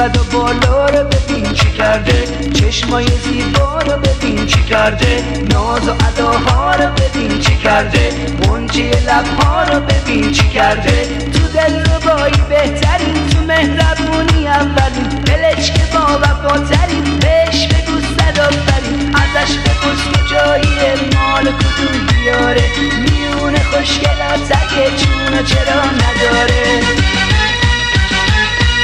قد و بالا رو ببین چی کرده، چشمای زیبا رو ببین چی کرده، ناز و اداها رو ببین چی کرده، غنچه لبها رو ببین چی کرده. تو دلربایی بهترین، تو مهربونی اولین، دلش که با وفاترین، بهش بگو صد آفرین. ازش بپرس کجاییه، مال کدوم دیاره، میونه خوشگلات اگه جونو چرا نداره.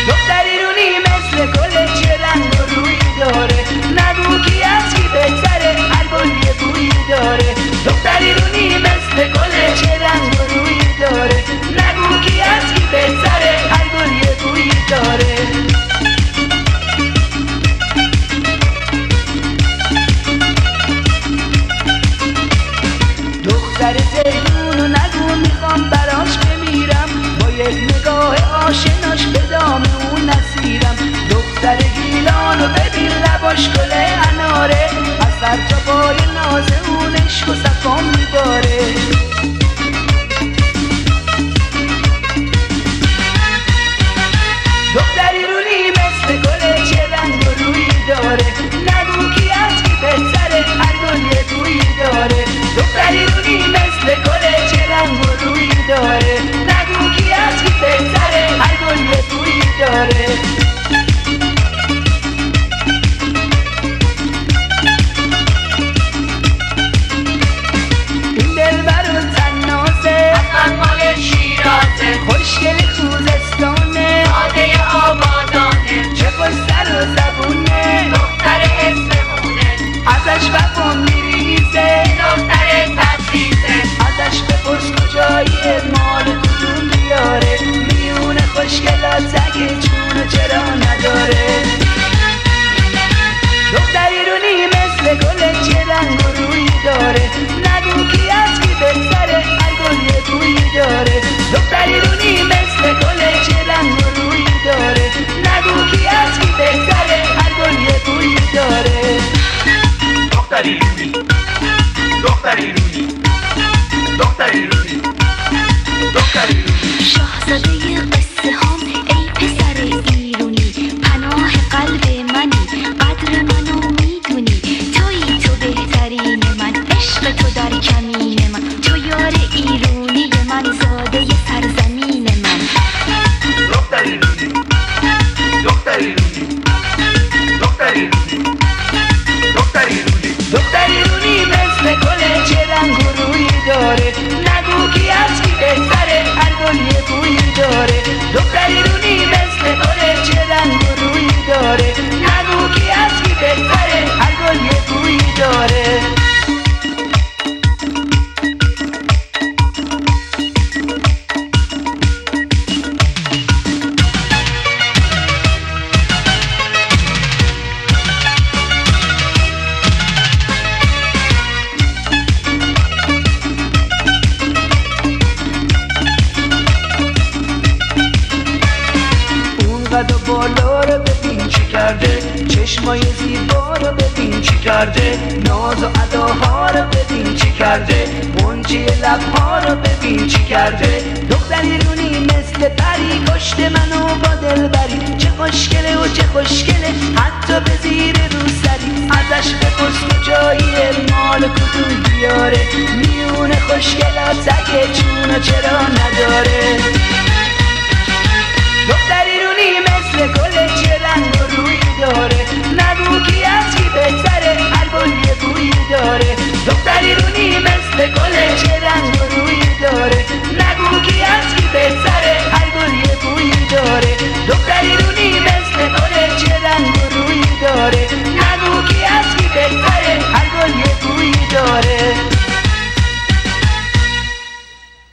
دختری رونی مثل گل، چه رنگ و رویی داره، نگو کی از کی بهتره، هر گل یه بویی داره. دختری رونی مثل گل، چه رنگ و رویی داره، نگو کی از کی بهتره، هر گل یه بویی داره. دختر زیدونو نگو میخوام براش بمیرم، با یک نگاه آشناش به دام اون نسیرم. دختر گیلانو ببین لباش گل اناره، از سر تا پای ناز اون عشق و صفا میباره. دختری رونی مثل گل، چه رنگ و رویی داره، نگو کی از کی بهتره، هر گل یه بویی داره. دختری رونی مثل گل، چه رنگ و رویی داره، نگو کی از کی بهتره، هر گل یه بویی داره. این دلبر و تنازه، حتما مال شیرازه، خوشگل خوزستانه، آده آبادانه، چه خوش سر و زبونه، دختر اسمونه، ازش وفا میریزه، دختر تبریزه. ازش بپرس کجاییه، مال کدوم دیاره، میونه خوشگلات اگه جونو چرا نداره. دختری رونی مثل گل، چه رنگ و رویی داره، نگو کی از کی بهتره، هر گل یه بویی داره. دختری رونی مثل گل، چه رنگ و رویی داره، نگو کی از کی بهتره، هر گل یه بویی داره. دختری رونی، دختری رونی، دختری رونی، دختری رونی. شاهزاده قصه هم ای پسر ایرونی، پناه قلب منی، قدر منو میدونی، تویی تو بهترین من، عشق تو در کمین من، تو یار ایرونی من، زاده سرزمین من. دختری رونی، دختری رونی، دختری رونی، دختری رونی. دختری رونی مثل گل، چه رنگ و رویی داره، نگو کی از کی بهتره، هر گل یه بویی داره. دختری رونی مثل گل، چه رنگ و رویی داره، نگو کی از کی بهتره، هر گل یه بویی داره. قد و بالا رو ببین چی کرده، چشمای زیبا رو ببین چی کرده، ناز و اداها رو ببین چی کرده، غنچه لبها رو ببین چی کرده. دختری رونی مثل پری، کشت منو با دلبری، چه خوشگله و چه خوشگله، حتی به زیر روسری. ازش بپرس کجاییه، مال کدوم دیاره، میونه خوشگلات اگه جونو چرا نداره.